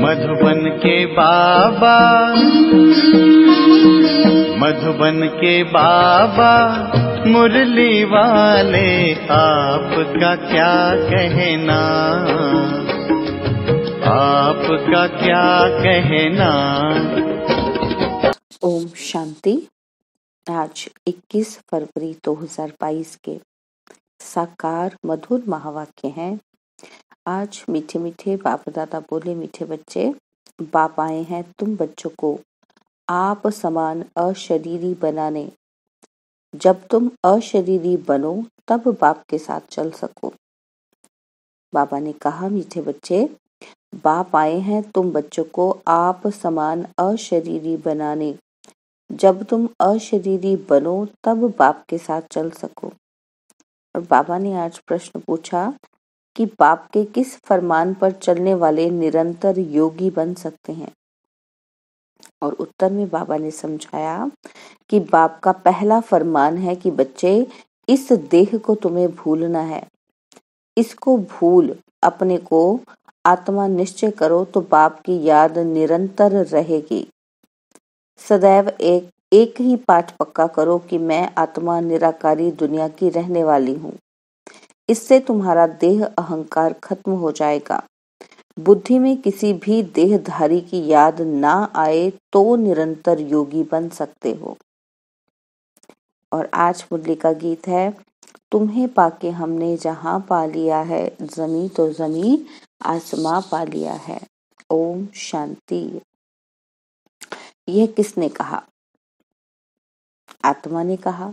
मधुबन के बाबा, मधुबन के बाबा मुरली वाले, आपका क्या कहना, आपका क्या कहना। ओम शांति। आज 21 फरवरी 2022 के साकार मधुर महावाक्य हैं। आज मीठे मीठे बाप दादा बोले, मीठे बच्चे, बाप आए हैं तुम बच्चों को आप समान अशरीरी बनाने। जब तुम अशरीरी बनो तब बाप के साथ चल सको। बाबा ने कहा, मीठे बच्चे, बाप आए हैं तुम बच्चों को आप समान अशरीरी बनाने। जब तुम अशरीरी बनो तब बाप के साथ चल सको। और बाबा ने आज प्रश्न पूछा कि बाप के किस फरमान पर चलने वाले निरंतर योगी बन सकते हैं। और उत्तर में बाबा ने समझाया कि बाप का पहला फरमान है कि बच्चे, इस देह को तुम्हें भूलना है। इसको भूल अपने को आत्मा निश्चय करो तो बाप की याद निरंतर रहेगी। सदैव एक ही पाठ पक्का करो कि मैं आत्मा निराकारी दुनिया की रहने वाली हूँ। इससे तुम्हारा देह अहंकार खत्म हो जाएगा। बुद्धि में किसी भी देहधारी की याद ना आए तो निरंतर योगी बन सकते हो। और आज मुरली का गीत है, तुम्हें पाके हमने जहां पा लिया है, जमी तो जमी आसमां पा लिया है। ओम शांति। यह किसने कहा? आत्मा ने कहा।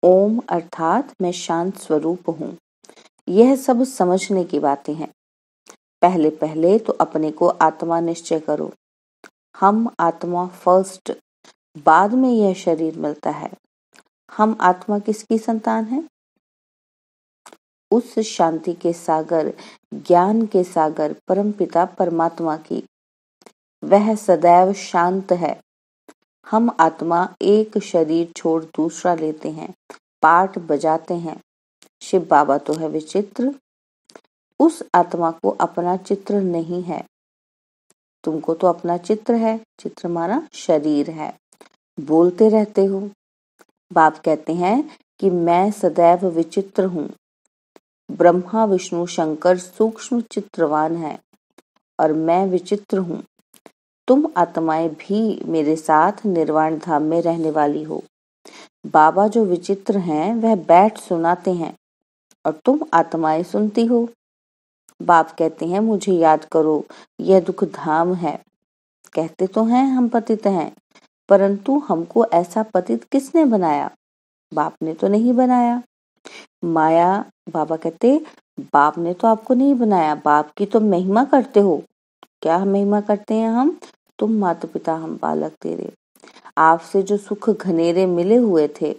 ओम अर्थात मैं शांत स्वरूप हूँ। यह सब समझने की बातें हैं। पहले पहले तो अपने को आत्मा निश्चय करो। हम आत्मा फर्स्ट, बाद में यह शरीर मिलता है। हम आत्मा किसकी संतान है? उस शांति के सागर, ज्ञान के सागर परमपिता परमात्मा की। वह सदैव शांत है। हम आत्मा एक शरीर छोड़ दूसरा लेते हैं, पाठ बजाते हैं। शिव बाबा तो है विचित्र। उस आत्मा को अपना चित्र नहीं है। तुमको तो अपना चित्र है। चित्र माना शरीर है। बोलते रहते हो। बाप कहते हैं कि मैं सदैव विचित्र हूँ। ब्रह्मा विष्णु शंकर सूक्ष्म चित्रवान है और मैं विचित्र हूँ। तुम आत्माएं भी मेरे साथ निर्वाण धाम में रहने वाली हो। बाबा जो विचित्र हैं वह बैठ सुनाते हैं और तुम आत्माएं सुनती हो। बाप कहते हैं, मुझे याद करो, यह दुख धाम है। कहते तो हैं हम पतित हैं, परंतु हमको ऐसा पतित किसने बनाया? बाप ने तो नहीं बनाया। माया, बाबा कहते, बाप ने तो आपको नहीं बनाया, बाप की तो महिमा करते हो। क्या महिमा करते हैं हम? तुम माता पिता, हम बालक तेरे। आपसे जो सुख घनेरे मिले हुए थे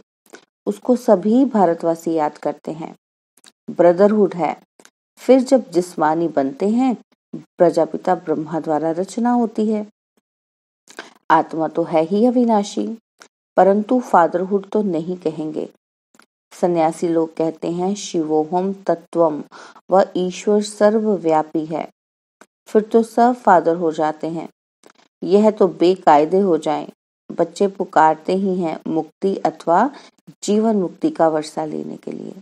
उसको सभी भारतवासी याद करते हैं। ब्रदरहुड है। फिर जब जिस्मानी बनते हैं, प्रजापिता ब्रह्मा द्वारा रचना होती है। आत्मा तो है ही अविनाशी, परंतु फादरहुड तो नहीं कहेंगे। सन्यासी लोग कहते हैं शिवोहम तत्वम, वह ईश्वर सर्वव्यापी है। फिर तो सब फादर हो जाते हैं। यह तो बेकायदे हो जाएं। बच्चे पुकारते ही हैं मुक्ति अथवा जीवन मुक्ति का वर्षा लेने के लिए।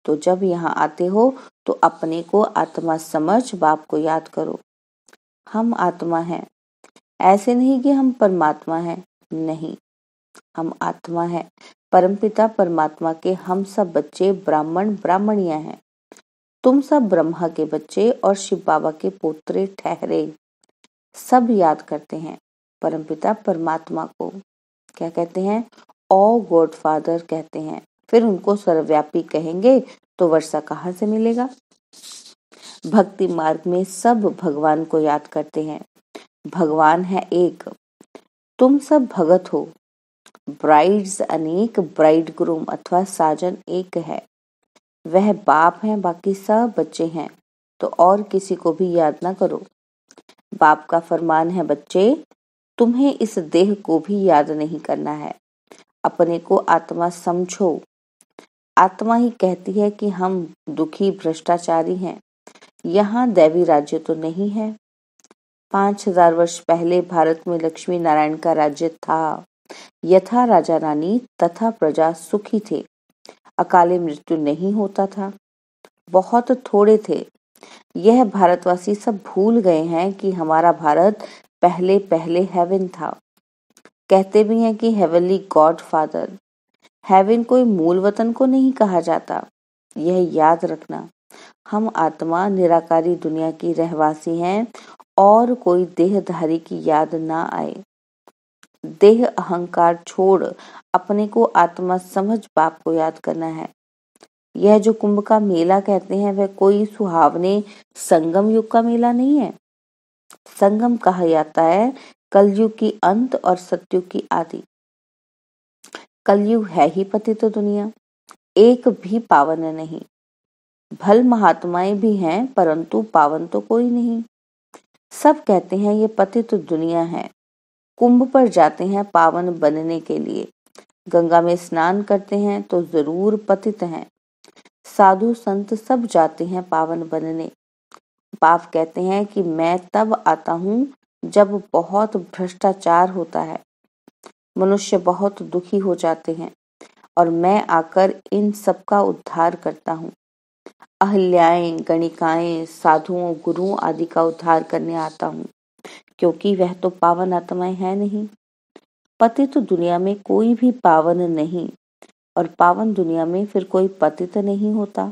तो जब यहाँ आते हो तो अपने को आत्मा समझ बाप को याद करो। हम आत्मा हैं। ऐसे नहीं कि हम परमात्मा हैं, नहीं, हम आत्मा हैं। परमपिता परमात्मा के हम सब बच्चे ब्राह्मण ब्राह्मणियां हैं। तुम सब ब्रह्मा के बच्चे और शिव बाबा के पोत्रे ठहरे। सब याद करते हैं परमपिता परमात्मा को। क्या कहते हैं? ओ गॉड फादर कहते हैं। फिर उनको सर्वव्यापी कहेंगे तो वर्षा कहाँ से मिलेगा? भक्ति मार्ग में सब भगवान को याद करते हैं। भगवान है एक, तुम सब भगत हो। ब्राइड्स अनेक, ब्राइड ग्रूम अथवा साजन एक है। वह बाप है, बाकी सब बच्चे हैं। तो और किसी को भी याद ना करो। बाप का फरमान है, बच्चे, तुम्हें इस देह को भी याद नहीं करना है। अपने को आत्मा समझो। आत्मा ही कहती है कि हम दुखी भ्रष्टाचारी हैं। यहाँ दैवी राज्य तो नहीं है। 5000 वर्ष पहले भारत में लक्ष्मी नारायण का राज्य था। यथा राजा रानी तथा प्रजा सुखी थे। अकाले मृत्यु नहीं होता था। बहुत थोड़े थे। यह भारतवासी सब भूल गए हैं कि हमारा भारत पहले पहले हेवन था। कहते भी हैं कि हेवनली गॉड फादर। हेवन कोई मूल वतन को नहीं कहा जाता। यह याद रखना, हम आत्मा निराकारी दुनिया की रहवासी हैं और कोई देहधारी की याद ना आए। देह अहंकार छोड़ अपने को आत्मा समझ बाप को याद करना है। यह जो कुंभ का मेला कहते हैं वह कोई सुहावने संगम युग का मेला नहीं है। संगम कहा जाता है कलयुग की अंत और सतयुग की आदि। कलयुग है ही पतित दुनिया, एक भी पावन नहीं। भल महात्माएं भी हैं परंतु पावन तो कोई नहीं। सब कहते हैं ये पतित दुनिया है। कुंभ पर जाते हैं पावन बनने के लिए। गंगा में स्नान करते हैं तो जरूर पतित हैं। साधु संत सब जाते हैं पावन बनने। बाप कहते हैं कि मैं तब आता हूँ जब बहुत भ्रष्टाचार होता है, मनुष्य बहुत दुखी हो जाते हैं और मैं आकर इन सब का उद्धार करता हूँ। अहल्याएं, गणिकाएं, साधुओं, गुरुओं आदि का उद्धार करने आता हूँ, क्योंकि वह तो पावन आत्माएं हैं नहीं। पतित दुनिया में कोई भी पावन नहीं और पावन दुनिया में फिर कोई पतित नहीं होता।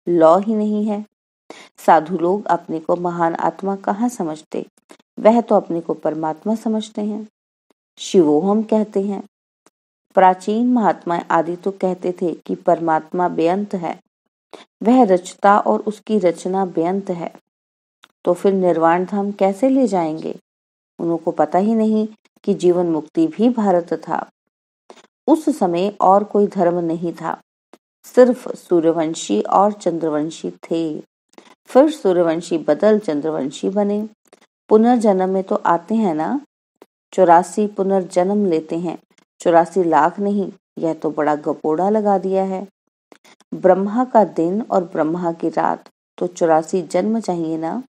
लॉ ही नहीं है। साधु लोग अपने को महान आत्मा कहाँ समझते, वह तो अपने को परमात्मा समझते हैं। शिवोहम कहते हैं। प्राचीन महात्मा आदि तो कहते थे कि परमात्मा बेअंत है, वह रचता और उसकी रचना बेअंत है। तो फिर निर्वाण धाम कैसे ले जाएंगे? उनको पता ही नहीं कि जीवन मुक्ति भी भारत था। उस समय और कोई धर्म नहीं था, सिर्फ सूर्यवंशी और चंद्रवंशी थे। फिर सूर्यवंशी बदल चंद्रवंशी बने। पुनर्जन्म में तो आते हैं ना। 84 पुनर्जन्म लेते हैं, 84 लाख नहीं। यह तो बड़ा गपोड़ा लगा दिया है। ब्रह्मा का दिन और ब्रह्मा की रात, तो 84 जन्म चाहिए ना।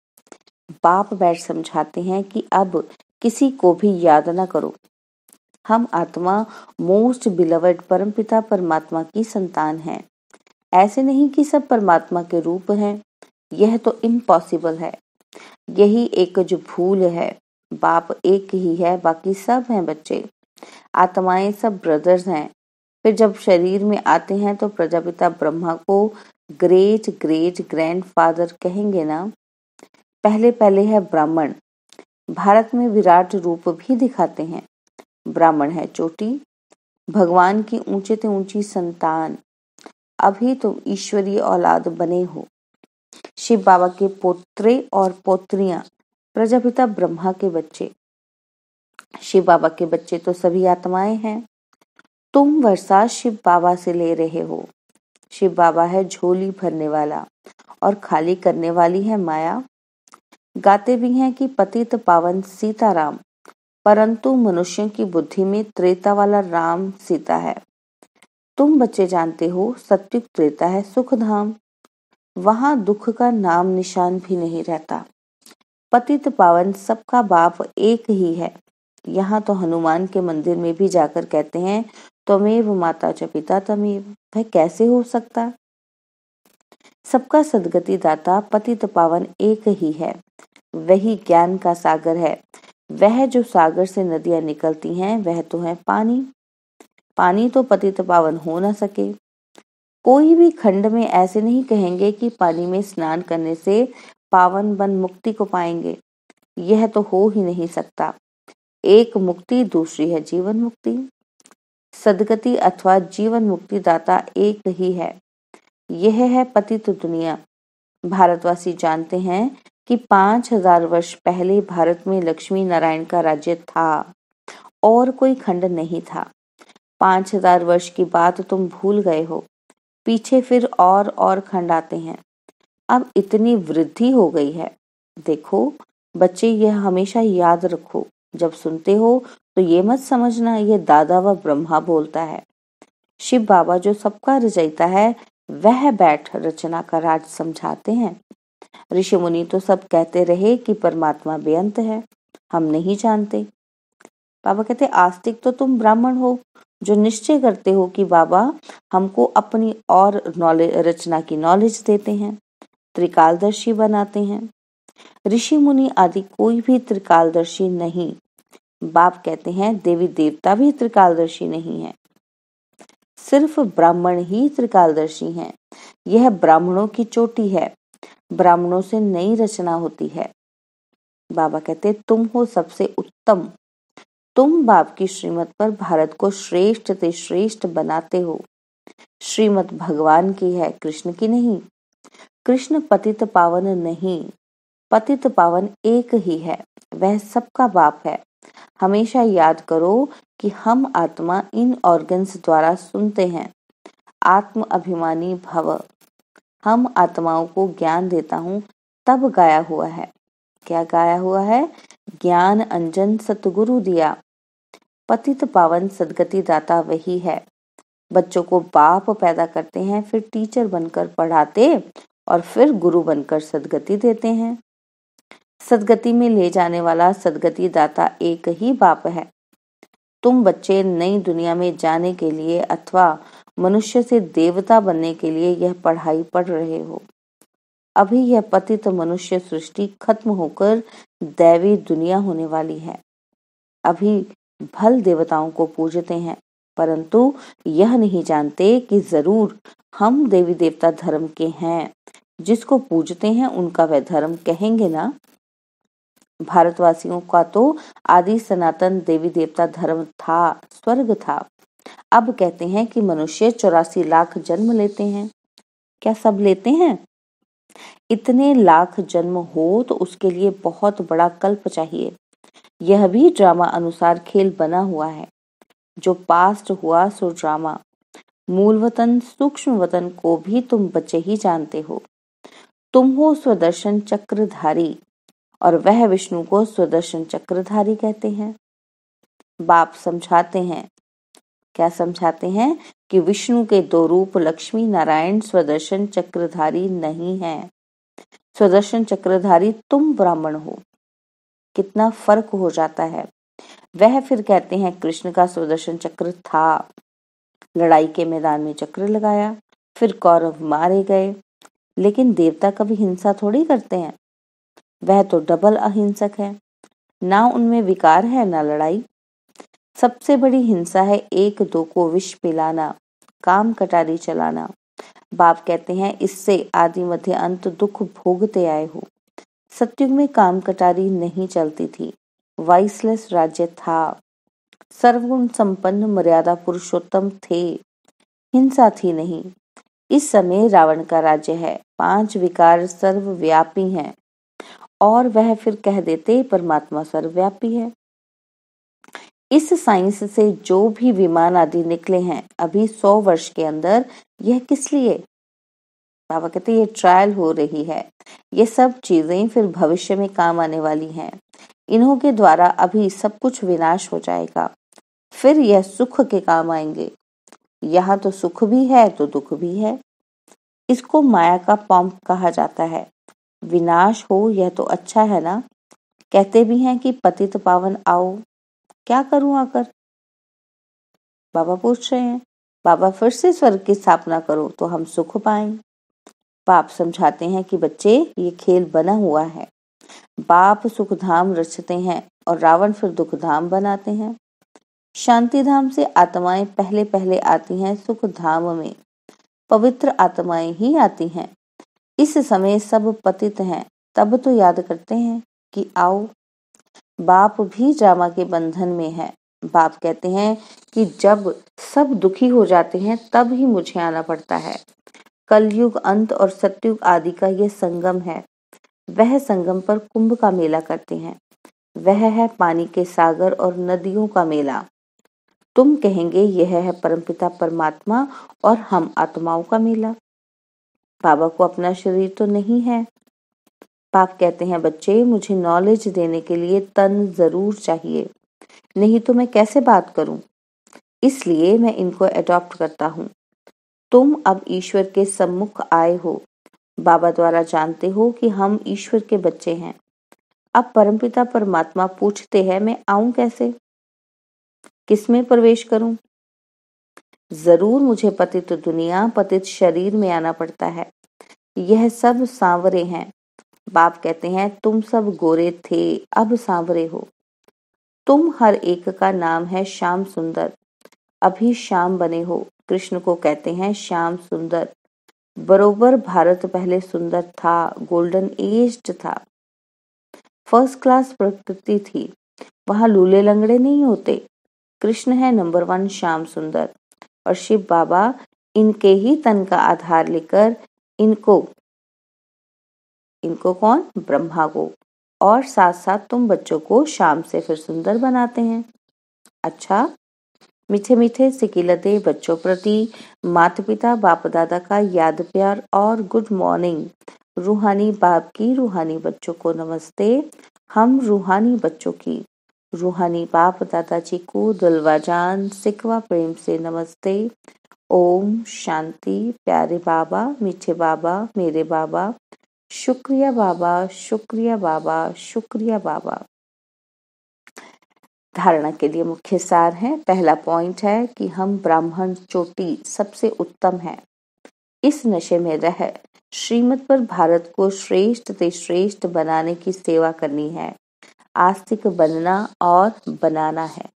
बाप बैठ समझाते हैं कि अब किसी को भी याद ना करो। हम आत्मा मोस्ट बिलवड परमपिता परमात्मा की संतान हैं। ऐसे नहीं कि सब परमात्मा के रूप हैं, यह तो इम्पॉसिबल है। यही एक जो भूल है। बाप एक ही है, बाकी सब हैं बच्चे। आत्माएं सब ब्रदर्स हैं। फिर जब शरीर में आते हैं तो प्रजापिता ब्रह्मा को ग्रेट ग्रेट ग्रैंडफादर कहेंगे ना। पहले पहले है ब्राह्मण। भारत में विराट रूप भी दिखाते हैं। ब्राह्मण है चोटी, भगवान की ऊंचे से ऊंची संतान। अभी तुम ईश्वरीय औलाद बने हो। शिव बाबा के पोत्रे और पोत्रियां प्रजापिता ब्रह्मा के बच्चे। शिव बाबा के बच्चे तो सभी आत्माएं हैं। तुम वर्षा शिव बाबा से ले रहे हो। शिव बाबा है झोली भरने वाला और खाली करने वाली है माया। गाते भी हैं कि पतित पावन सीताराम, परंतु मनुष्यों की बुद्धि में त्रेता वाला राम सीता है। तुम बच्चे जानते हो सत्युग त्रेता है सुख धाम। वहां दुख का नाम निशान भी नहीं रहता। पतित पावन सबका बाप एक ही है। यहाँ तो हनुमान के मंदिर में भी जाकर कहते हैं त्वमेव माता च पिता तमेव। वह कैसे हो सकता? सबका सदगति दाता पतित पावन एक ही है। वही ज्ञान का सागर है। वह जो सागर से नदियां निकलती हैं वह तो है पानी। पानी तो पतित पावन हो न सके। कोई भी खंड में ऐसे नहीं कहेंगे कि पानी में स्नान करने से पावन बन मुक्ति को पाएंगे। यह तो हो ही नहीं सकता। एक मुक्ति, दूसरी है जीवन मुक्ति। सदगति अथवा जीवन मुक्ति दाता एक ही है। यह है पतित दुनिया। भारतवासी जानते हैं कि 5000 वर्ष पहले भारत में लक्ष्मी नारायण का राज्य था और कोई खंड नहीं था। 5000 वर्ष की बात तुम भूल गए हो। पीछे फिर और खंड आते हैं। अब इतनी वृद्धि हो गई है। देखो बच्चे, यह हमेशा याद रखो। जब सुनते हो तो ये मत समझना ये दादा व ब्रह्मा बोलता है। शिव बाबा जो सबका रचयिता है वह बैठ रचना का राज समझाते हैं। ऋषि मुनि तो सब कहते रहे कि परमात्मा बेअंत है, हम नहीं जानते। बाबा कहते, आस्तिक तो तुम ब्राह्मण हो जो निश्चय करते हो कि बाबा हमको अपनी और नॉलेज, रचना की नॉलेज देते हैं, त्रिकालदर्शी बनाते हैं। ऋषि मुनि आदि कोई भी त्रिकालदर्शी नहीं। बाप कहते हैं देवी देवता भी त्रिकालदर्शी नहीं है, सिर्फ ब्राह्मण ही त्रिकालदर्शी हैं। यह ब्राह्मणों की चोटी है, ब्राह्मणों से नई रचना होती है। बाबा कहते, तुम हो सबसे उत्तम। तुम बाप की श्रीमत पर भारत को श्रेष्ठ से श्रेष्ठ बनाते हो। श्रीमत भगवान की है, कृष्ण की नहीं। कृष्ण पतित पावन नहीं, पतित पावन एक ही है, वह सबका बाप है। हमेशा याद करो कि हम आत्मा इन ऑर्गन्स द्वारा सुनते हैं। आत्म अभिमानी भव। हम आत्माओं को ज्ञान देता हूँ तब गाया हुआ है। क्या गाया हुआ है? ज्ञान अंजन सतगुरु दिया। पतित पावन सदगति दाता वही है। बच्चों को बाप पैदा करते हैं, फिर टीचर बनकर पढ़ाते और फिर गुरु बनकर सदगति देते हैं। सदगति में ले जाने वाला सदगति दाता एक ही बाप है। तुम बच्चे नई दुनिया में जाने के लिए अथवा मनुष्य से देवता बनने के लिए यह पढ़ाई पढ़ रहे हो। अभी यह पतित मनुष्य सृष्टि खत्म होकर दैवी दुनिया होने वाली है। अभी भल देवताओं को पूजते हैं, परंतु यह नहीं जानते कि जरूर हम देवी देवता धर्म के हैं। जिसको पूजते हैं उनका वह धर्म कहेंगे ना। भारतवासियों का तो आदि सनातन देवी देवता धर्म था, स्वर्ग था। अब कहते हैं कि मनुष्य 84 लाख जन्म लेते हैं। क्या सब लेते हैं? इतने लाख जन्म हो तो उसके लिए बहुत बड़ा कल्प चाहिए। यह भी ड्रामा अनुसार खेल बना हुआ है। जो पास्ट हुआ सो ड्रामा। मूल वतन सूक्ष्म वतन को भी तुम बच्चे ही जानते हो। तुम हो स्वदर्शन चक्रधारी और वह विष्णु को स्वदर्शन चक्रधारी कहते हैं। बाप समझाते हैं। क्या समझाते हैं? कि विष्णु के दो रूप लक्ष्मी नारायण स्वदर्शन चक्रधारी नहीं है। स्वदर्शन चक्रधारी तुम ब्राह्मण हो। कितना फर्क हो जाता है। वह फिर कहते हैं कृष्ण का स्वदर्शन चक्र था, लड़ाई के मैदान में चक्र लगाया, फिर कौरव मारे गए। लेकिन देवता कभी हिंसा थोड़ी करते हैं। वह तो डबल अहिंसक है, ना उनमें विकार है ना लड़ाई। सबसे बड़ी हिंसा है एक दो को विष पिलाना, काम कटारी चलाना। बाप कहते हैं इससे आदि मध्य अंत दुख भोगते आए हो। सतयुग में काम कटारी नहीं चलती थी, वाइसलेस राज्य था। सर्वगुण संपन्न मर्यादा पुरुषोत्तम थे, हिंसा थी नहीं। इस समय रावण का राज्य है, 5 विकार सर्वव्यापी हैं और वह फिर कह देते परमात्मा सर्वव्यापी है। इस साइंस से जो भी विमान आदि निकले हैं अभी 100 वर्ष के अंदर, यह किस लिए? बाबा कहते ये ट्रायल हो रही है। ये सब चीजें फिर भविष्य में काम आने वाली हैं। इन्हों के द्वारा अभी सब कुछ विनाश हो जाएगा, फिर यह सुख के काम आएंगे। यहाँ तो सुख भी है तो दुख भी है। इसको माया का पंप कहा जाता है। विनाश हो यह तो अच्छा है ना। कहते भी हैं कि पतित पावन आओ, क्या करूं आकर? बाबा पूछ रहे हैं, बाबा फिर से स्वर्ग की स्थापना करो तो हम सुख पाएं। बाप समझाते हैं कि बच्चे ये खेल बना हुआ है। बाप सुख धाम रचते हैं और रावण फिर दुख धाम बनाते हैं। शांति धाम से आत्माएं पहले पहले आती हैं सुख धाम में। पवित्र आत्माएं ही आती हैं। इस समय सब पतित हैं, तब तो याद करते हैं कि आओ। बाप भी ड्रामा के बंधन में है। बाप कहते हैं कि जब सब दुखी हो जाते हैं तब ही मुझे आना पड़ता है। कलयुग अंत और सतयुग आदि का ये संगम है। वह संगम पर कुंभ का मेला करते हैं। वह है पानी के सागर और नदियों का मेला। तुम कहेंगे यह है परमपिता परमात्मा और हम आत्माओं का मेला। बाबा को अपना शरीर तो नहीं है। बाप कहते हैं बच्चे मुझे नॉलेज देने के लिए तन जरूर चाहिए, नहीं तो मैं कैसे बात करूं। इसलिए मैं इनको अडॉप्ट करता हूं। तुम अब ईश्वर के सम्मुख आए हो। बाबा द्वारा जानते हो कि हम ईश्वर के बच्चे हैं। अब परमपिता परमात्मा पूछते हैं, मैं आऊं कैसे, किसमें प्रवेश करूं? जरूर मुझे पतित दुनिया, पतित शरीर में आना पड़ता है। यह सब सांवरे हैं। बाप कहते हैं, तुम सब गोरे थे, अब सांवरे हो। तुम हर एक का नाम है श्याम सुंदर, अभी श्याम बने हो। कृष्ण को कहते हैं श्याम सुंदर। बरोबर भारत पहले सुंदर था, गोल्डन एज्ड था, फर्स्ट क्लास प्रकृति थी, वहां लूले लंगड़े नहीं होते। कृष्ण है नंबर 1 श्याम सुंदर, और शिव बाबा इनके ही तन का आधार लेकर इनको कौन, ब्रह्मा को, और साथ साथ तुम बच्चों को शाम से फिर सुंदर बनाते हैं। अच्छा, मीठे मीठे सिकिलते बच्चों प्रति माता पिता बाप दादा का याद प्यार और गुड मॉर्निंग। रूहानी बाप की रूहानी बच्चों को नमस्ते। हम रूहानी बच्चों की रूहानी बाप दादाजी को दिलवाजान सिकवा प्रेम से नमस्ते। ओम शांति। प्यारे बाबा, मीठे बाबा, मेरे बाबा, शुक्रिया बाबा, शुक्रिया बाबा, शुक्रिया बाबा। धारणा के लिए मुख्य सार है। पहला पॉइंट है कि हम ब्राह्मण चोटी सबसे उत्तम है। इस नशे में रह श्रीमत पर भारत को श्रेष्ठ से श्रेष्ठ बनाने की सेवा करनी है। आस्तिक बनना और बनाना है।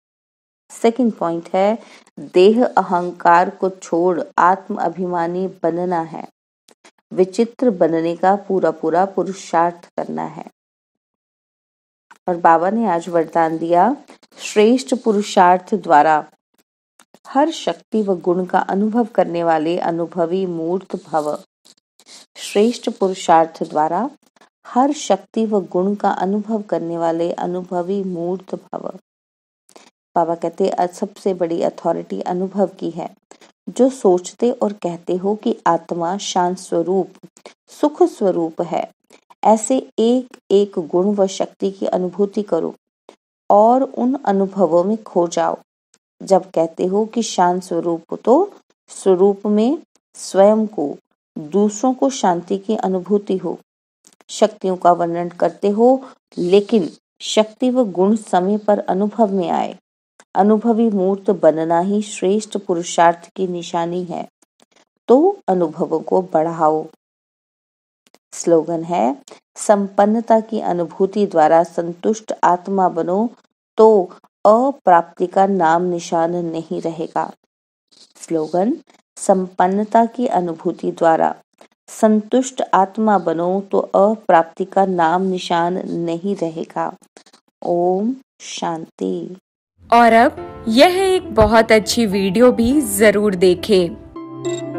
सेकंड पॉइंट है, देह अहंकार को छोड़ आत्म अभिमानी बनना है। विचित्र बनने का पूरा पूरा पुरुषार्थ करना है। और बाबा ने आज वरदान दिया, श्रेष्ठ पुरुषार्थ द्वारा हर शक्ति व गुण का अनुभव करने वाले अनुभवी मूर्त भव। श्रेष्ठ पुरुषार्थ द्वारा हर शक्ति व गुण का अनुभव करने वाले अनुभवी मूर्त भव। बाबा कहते सबसे बड़ी अथॉरिटी अनुभव की है। जो सोचते और कहते हो कि आत्मा शांत स्वरूप सुख स्वरूप है, ऐसे एक एक गुण व शक्ति की अनुभूति करो और उन अनुभवों में खो जाओ। जब कहते हो कि शांत स्वरूप, तो स्वरूप में स्वयं को, दूसरों को शांति की अनुभूति हो। शक्तियों का वर्णन करते हो, लेकिन शक्ति व गुण समय पर अनुभव में आए। अनुभवी मूर्त बनना ही श्रेष्ठ पुरुषार्थ की निशानी है। तो अनुभवों को बढ़ाओ। स्लोगन है, संपन्नता की अनुभूति द्वारा संतुष्ट आत्मा बनो तो अप्राप्ति का नाम निशान नहीं रहेगा। स्लोगन, संपन्नता की अनुभूति द्वारा संतुष्ट आत्मा बनो तो अप्राप्ति का नाम निशान नहीं रहेगा। ओम शांति। और अब यह एक बहुत अच्छी वीडियो भी जरूर देखें।